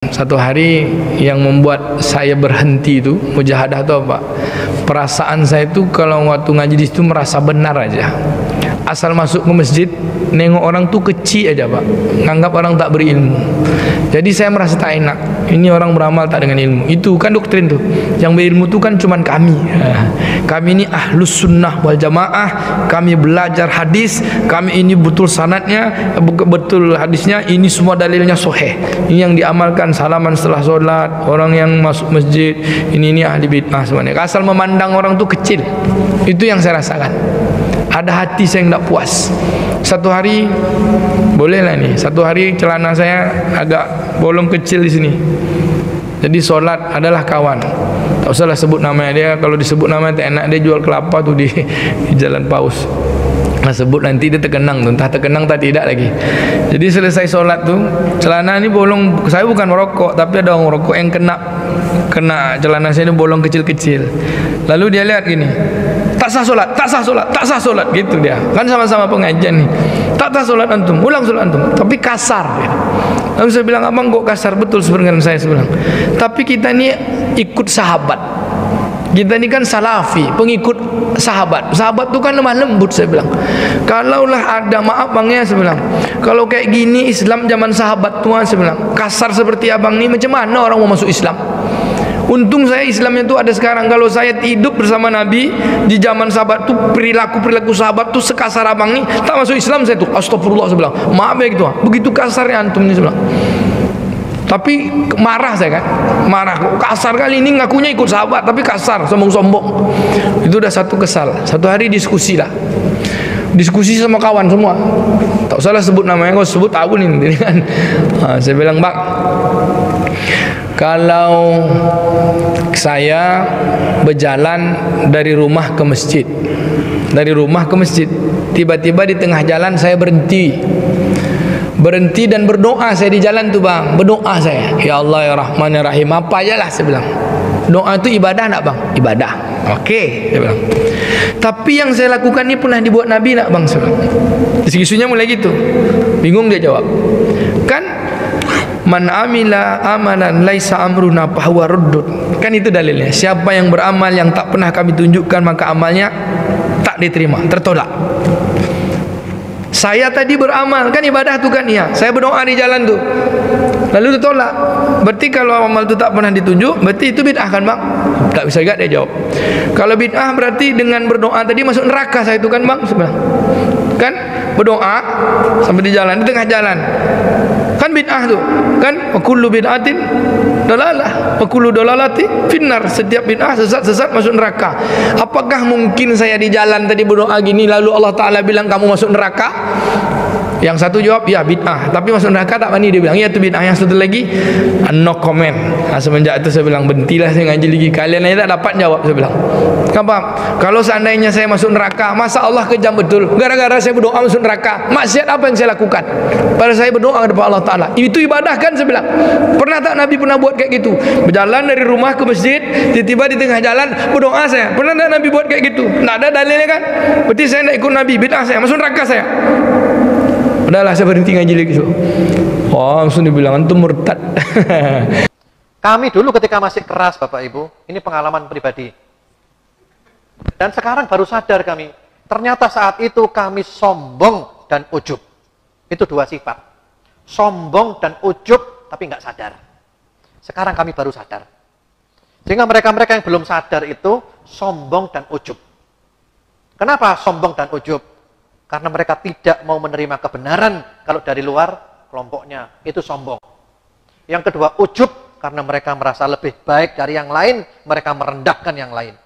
Satu hari yang membuat saya berhenti itu mujahadah itu apa? Perasaan saya itu kalau waktu ngaji di situ merasa benar aja. Asal masuk ke masjid, nengok orang tuh kecil aja pak, nganggap orang tak berilmu. Jadi saya merasa tak enak. Ini orang beramal tak dengan ilmu. Itu kan doktrin tuh. Yang berilmu tuh kan cuman kami. Kami ini ahlus sunnah wal jamaah. Kami belajar hadis. Kami ini betul sanadnya, betul hadisnya. Ini semua dalilnya sahih. Ini yang diamalkan salaman setelah sholat. Orang yang masuk masjid. Ini ahli bid'ah semuanya. Asal memandang orang tuh kecil. Itu yang saya rasakan. Ada hati saya yang tak puas. Satu hari bolehlah nih. Satu hari celana saya agak bolong kecil di sini. Jadi sholat adalah kawan. Tak usahlah sebut namanya dia. Kalau disebut namanya tak enak, dia jual kelapa tuh di Jalan Paus. Nah, sebut nanti dia terkenang tuh. Entah terkenang tak tidak lagi. Jadi selesai sholat tuh celana ini bolong. Saya bukan merokok, tapi ada orang merokok yang kena celana saya ini bolong kecil-kecil. Lalu dia lihat gini, tak sah solat, tak sah solat, tak sah solat, gitu dia. Kan sama-sama pengajian nih. Tak sah solat antum, ulang solat antum, tapi kasar. Ya. Lalu saya bilang, abang kok kasar? Betul sebenarnya saya bilang. Tapi kita ini ikut sahabat. Kita ini kan salafi, pengikut sahabat. Sahabat itu kan lemah lembut, saya bilang. Kalaulah ada, maaf bang ya, saya bilang, kalau kayak gini Islam zaman sahabat tua, saya bilang, kasar seperti abang ini, macam mana orang mau masuk Islam? Untung saya Islamnya itu ada sekarang. Kalau saya hidup bersama Nabi di zaman sahabat itu, perilaku sahabat itu sekasar abang ini, tak masuk Islam saya tuh. Astagfirullah, saya bilang. Maaf ya gitu. Begitu kasarnya antum ini, saya bilang. Tapi marah saya kan. Marah. Kasar kali ini ngakunya ikut sahabat, tapi kasar, sombong-sombong. Itu udah satu kesal. Satu hari diskusi lah. Diskusi sama kawan semua. Tak usahlah sebut namanya, kau sebut tahu nih kan. Saya bilang, Bang, kalau saya berjalan dari rumah ke masjid, tiba-tiba di tengah jalan saya berhenti dan berdoa saya di jalan tuh bang, berdoa saya, ya Allah ya Rahman ya Rahim, apa aja lah saya bilang. Doa itu ibadah nak bang? Ibadah. Oke, saya bilang. Tapi yang saya lakukan ini pernah dibuat Nabi nak bang? Saya bilang. Isu-isunya mulai gitu. Bingung dia jawab. Kan man amila amalan laisa amruna fahuwa ruddud. Kan itu dalilnya. Siapa yang beramal yang tak pernah kami tunjukkan, maka amalnya tak diterima, tertolak. Saya tadi beramal, kan ibadah tu kan ya. Saya berdoa di jalan tu, lalu ditolak. Berarti kalau amal tu tak pernah ditunjuk, berarti itu bid'ah kan bang? Tak bisa juga dia jawab. Kalau bid'ah berarti dengan berdoa tadi masuk neraka saya itu kan bang? Sebenarnya kan berdoa sampai di jalan, di tengah jalan, kan bid'ah tu kan. Kullu bid'atin dalalah wa kullu dalalati finnar. Setiap bid'ah sesat masuk neraka. Apakah mungkin saya di jalan tadi berdoa gini lalu Allah Ta'ala bilang kamu masuk neraka? Yang satu jawab ya bid'ah, tapi masuk neraka tak berani. Dia bilang ya itu bid'ah. Yang satu lagi no comment. Semenjak itu saya bilang berhentilah saya ngaji lagi, kalian aja tak dapat jawab. Saya bilang kenapa? Kalau seandainya saya masuk neraka, masa Allah kejam betul gara-gara saya berdoa masuk neraka? Maksiat apa yang saya lakukan? Pada saya berdoa kepada Allah Ta'ala, itu ibadah kan? Saya bilang pernah tak Nabi pernah buat kayak gitu? Berjalan dari rumah ke masjid, tiba-tiba di tengah jalan berdoa saya. Pernah tak Nabi buat kayak gitu? Tak ada dalilnya kan? Berarti saya tidak ikut Nabi, bid'ah saya, masuk neraka saya. Udahlah saya berhenti ngaji lagi. Oh, langsung dibilang antum murtad. Kami dulu ketika masih keras Bapak Ibu, ini pengalaman pribadi. Dan sekarang baru sadar kami, ternyata saat itu kami sombong dan ujub. Itu dua sifat. Sombong dan ujub, tapi nggak sadar. Sekarang kami baru sadar. Sehingga mereka-mereka yang belum sadar itu sombong dan ujub. Kenapa sombong dan ujub? Karena mereka tidak mau menerima kebenaran kalau dari luar kelompoknya, itu sombong. Yang kedua ujub, karena mereka merasa lebih baik dari yang lain, mereka merendahkan yang lain.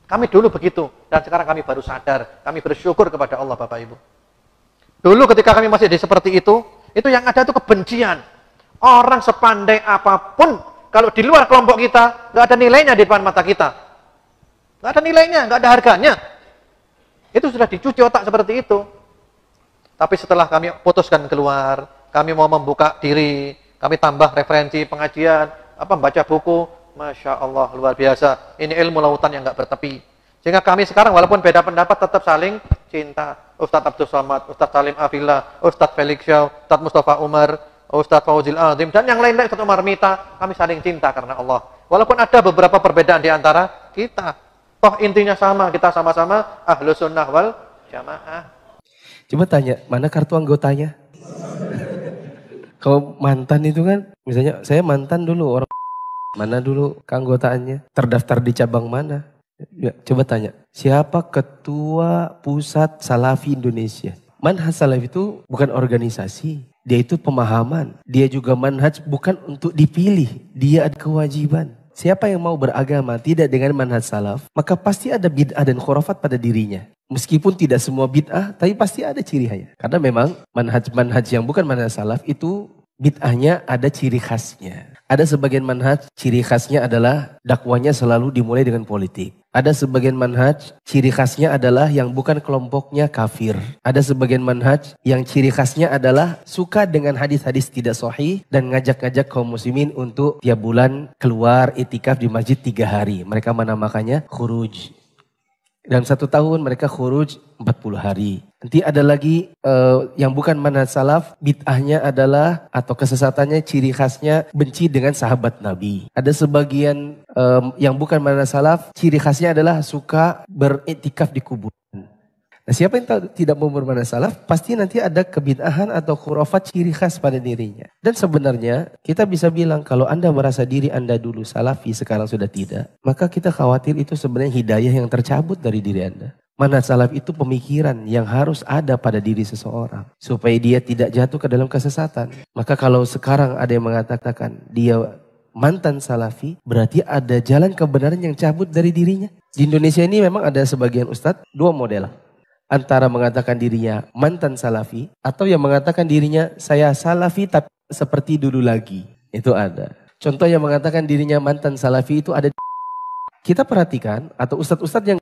Kami dulu begitu, dan sekarang kami baru sadar. Kami bersyukur kepada Allah Bapak Ibu. Dulu ketika kami masih seperti itu yang ada itu kebencian. Orang sepandai apapun, kalau di luar kelompok kita, nggak ada nilainya di depan mata kita. Nggak ada nilainya, nggak ada harganya. Itu sudah dicuci otak seperti itu. Tapi setelah kami putuskan keluar, kami mau membuka diri, kami tambah referensi pengajian, baca buku, Masya Allah, luar biasa. Ini ilmu lautan yang nggak bertepi. Sehingga kami sekarang walaupun beda pendapat tetap saling cinta. Ustadz Abdul Somad, Ustadz Salim Afillah, Ustadz Felix Shaw, Ustadz Mustafa Umar, Ustadz Fauzil Azim, dan yang lain-lain, Ustadz Umar Mita, kami saling cinta karena Allah. Walaupun ada beberapa perbedaan di antara kita, toh intinya sama, kita sama-sama ahlu sunnah wal jamaah. Coba tanya, mana kartu anggotanya? Kalau mantan itu kan, misalnya saya mantan dulu, orang mana dulu keanggotaannya, terdaftar di cabang mana? Ya, coba tanya, siapa ketua pusat Salafi Indonesia? Manhaj Salafi itu bukan organisasi, dia itu pemahaman. Dia juga manhaj bukan untuk dipilih, dia ada kewajiban. Siapa yang mau beragama tidak dengan manhaj salaf, maka pasti ada bid'ah dan khurafat pada dirinya. Meskipun tidak semua bid'ah, tapi pasti ada ciri khasnya. Karena memang manhaj yang bukan manhaj salaf itu bid'ahnya ada ciri khasnya. Ada sebagian manhaj ciri khasnya adalah dakwanya selalu dimulai dengan politik. Ada sebagian manhaj ciri khasnya adalah yang bukan kelompoknya kafir. Ada sebagian manhaj yang ciri khasnya adalah suka dengan hadis-hadis tidak sahih dan ngajak-ngajak kaum muslimin untuk tiap bulan keluar itikaf di masjid 3 hari. Mereka menamakannya khuruj. Dalam 1 tahun mereka khuruj 40 hari. Nanti ada lagi yang bukan manhaj salaf, bid'ahnya adalah atau kesesatannya ciri khasnya benci dengan sahabat Nabi. Ada sebagian yang bukan manhaj salaf, ciri khasnya adalah suka beriktikaf di kuburan. Nah, siapa yang tidak mau bermanhaj salaf, pasti nanti ada kebid'ahan atau khurafat ciri khas pada dirinya. Dan sebenarnya kita bisa bilang kalau Anda merasa diri Anda dulu salafi, sekarang sudah tidak, maka kita khawatir itu sebenarnya hidayah yang tercabut dari diri Anda. Manhaj salaf itu pemikiran yang harus ada pada diri seseorang supaya dia tidak jatuh ke dalam kesesatan. Maka kalau sekarang ada yang mengatakan dia mantan salafi, berarti ada jalan kebenaran yang cabut dari dirinya. Di Indonesia ini memang ada sebagian ustadz 2 model. Antara mengatakan dirinya mantan salafi atau yang mengatakan dirinya saya salafi tapi seperti dulu lagi. Itu ada. Contoh yang mengatakan dirinya mantan salafi itu ada. Kita perhatikan atau ustadz-ustadz yang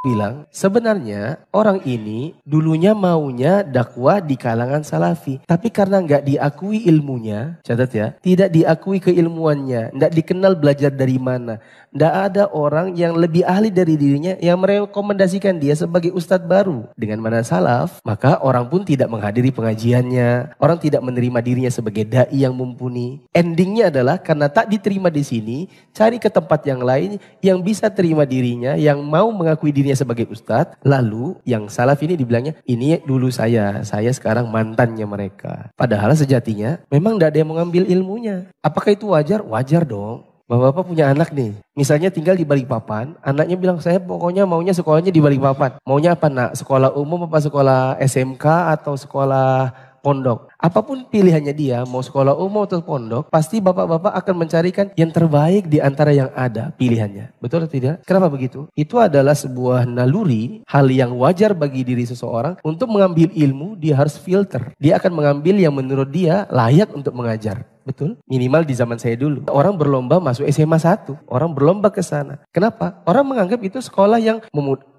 bilang sebenarnya orang ini dulunya maunya dakwah di kalangan salafi, tapi karena nggak diakui ilmunya, catat ya, tidak diakui keilmuannya, nggak dikenal belajar dari mana, nggak ada orang yang lebih ahli dari dirinya yang merekomendasikan dia sebagai ustadz baru dengan manhaj salaf, maka orang pun tidak menghadiri pengajiannya, orang tidak menerima dirinya sebagai dai yang mumpuni. Endingnya adalah karena tak diterima di sini, cari ke tempat yang lain yang bisa terima dirinya, yang mau mengakui dirinya sebagai ustadz, lalu yang salaf ini dibilangnya, ini dulu saya sekarang mantannya mereka. Padahal sejatinya memang tidak ada yang mengambil ilmunya. Apakah itu wajar? Wajar dong. Bapak-bapak punya anak nih, misalnya tinggal di Balikpapan, anaknya bilang saya pokoknya maunya sekolahnya di Balikpapan. Maunya apa nak? Sekolah umum apa sekolah SMK atau sekolah pondok? Apapun pilihannya dia, mau sekolah umum atau pondok, pasti bapak-bapak akan mencarikan yang terbaik di antara yang ada pilihannya. Betul atau tidak? Kenapa begitu? Itu adalah sebuah naluri, hal yang wajar bagi diri seseorang untuk mengambil ilmu, dia harus filter. Dia akan mengambil yang menurut dia layak untuk mengajar. Betul? Minimal di zaman saya dulu. Orang berlomba masuk SMA 1. Orang berlomba ke sana. Kenapa? Orang menganggap itu sekolah yang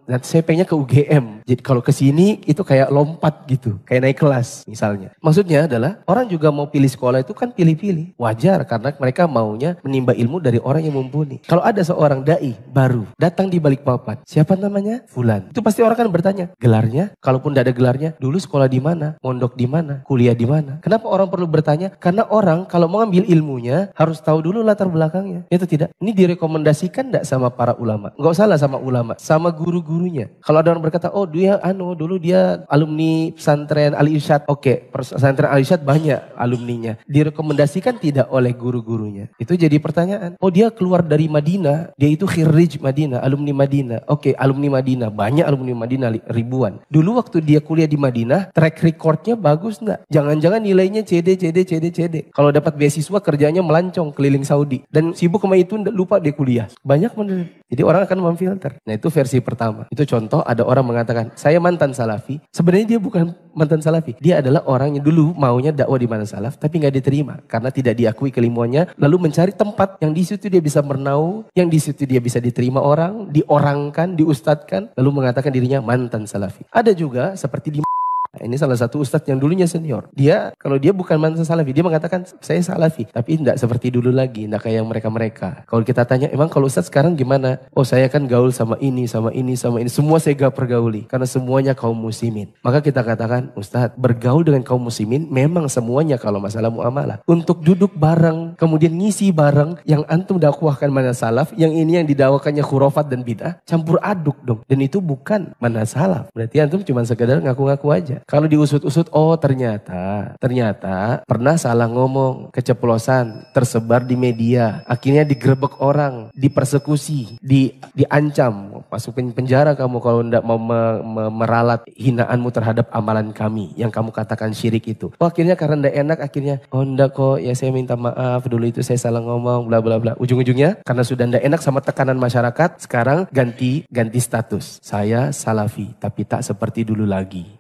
nanti saya pengennya ke UGM. Jadi kalau ke sini itu kayak lompat gitu. Kayak naik kelas misalnya. Maksudnya adalah orang juga mau pilih sekolah itu kan pilih-pilih. Wajar karena mereka maunya menimba ilmu dari orang yang mumpuni. Kalau ada seorang dai baru datang di Balikpapan. Siapa namanya? Fulan. Itu pasti orang kan bertanya. Gelarnya? Kalaupun tidak ada gelarnya. Dulu sekolah di mana? Mondok di mana? Kuliah di mana? Kenapa orang perlu bertanya? Karena orang kalau mau ngambil ilmunya harus tahu dulu latar belakangnya. Itu tidak. Ini direkomendasikan tidak sama para ulama? Enggak salah sama ulama. Sama guru-gurunya. Kalau ada orang berkata, oh dia dulu dia alumni pesantren Al-Irsyad. Oke, pesantren Al-Irsyad banyak alumninya. Direkomendasikan tidak oleh guru-gurunya. Itu jadi pertanyaan. Oh dia keluar dari Madinah. Dia itu khirij Madinah, alumni Madinah. Oke, alumni Madinah. Banyak alumni Madinah ribuan. Dulu waktu dia kuliah di Madinah, track recordnya bagus enggak? Jangan-jangan nilainya CD. Kalau dapat beasiswa kerjanya melancong keliling Saudi. Dan sibuk sama itu lupa dia kuliah. Banyak bener. Jadi orang akan memfilter. Nah itu versi pertama. Itu contoh ada orang mengatakan, saya mantan salafi. Sebenarnya dia bukan mantan salafi. Dia adalah orang yang dulu maunya dakwah di manhaj salaf. Tapi gak diterima. Karena tidak diakui keilmuannya. Lalu mencari tempat yang di situ dia bisa bernaung. Yang di situ dia bisa diterima orang. Diorangkan, diustadkan. Lalu mengatakan dirinya mantan salafi. Ada juga seperti di Ini salah satu ustadz yang dulunya senior. Dia, kalau dia bukan mantan salafi, dia mengatakan saya salafi. Tapi tidak seperti dulu lagi, tidak kayak yang mereka-mereka. Kalau kita tanya, emang kalau ustadz sekarang gimana? Oh saya kan gaul sama ini, sama ini, sama ini. Semua saya gak pergauli. Karena semuanya kaum muslimin. Maka kita katakan, ustadz bergaul dengan kaum muslimin memang semuanya kalau masalah muamalah. Untuk duduk bareng, kemudian ngisi bareng, yang antum dakwahkan manhaj salaf, yang ini yang didakwakannya khurafat dan bid'ah, campur aduk dong. Dan itu bukan manhaj salaf. Berarti antum cuma sekedar ngaku-ngaku aja. Kalau diusut-usut, oh ternyata pernah salah ngomong, keceplosan, tersebar di media, akhirnya digerebek orang, dipersekusi, diancam, masukin penjara kamu kalau tidak mau meralat hinaanmu terhadap amalan kami yang kamu katakan syirik itu. Oh akhirnya karena tidak enak, akhirnya oh enggak kok, ya saya minta maaf dulu itu saya salah ngomong, bla bla bla. Ujung-ujungnya karena sudah tidak enak sama tekanan masyarakat, sekarang ganti status. Saya salafi tapi tak seperti dulu lagi.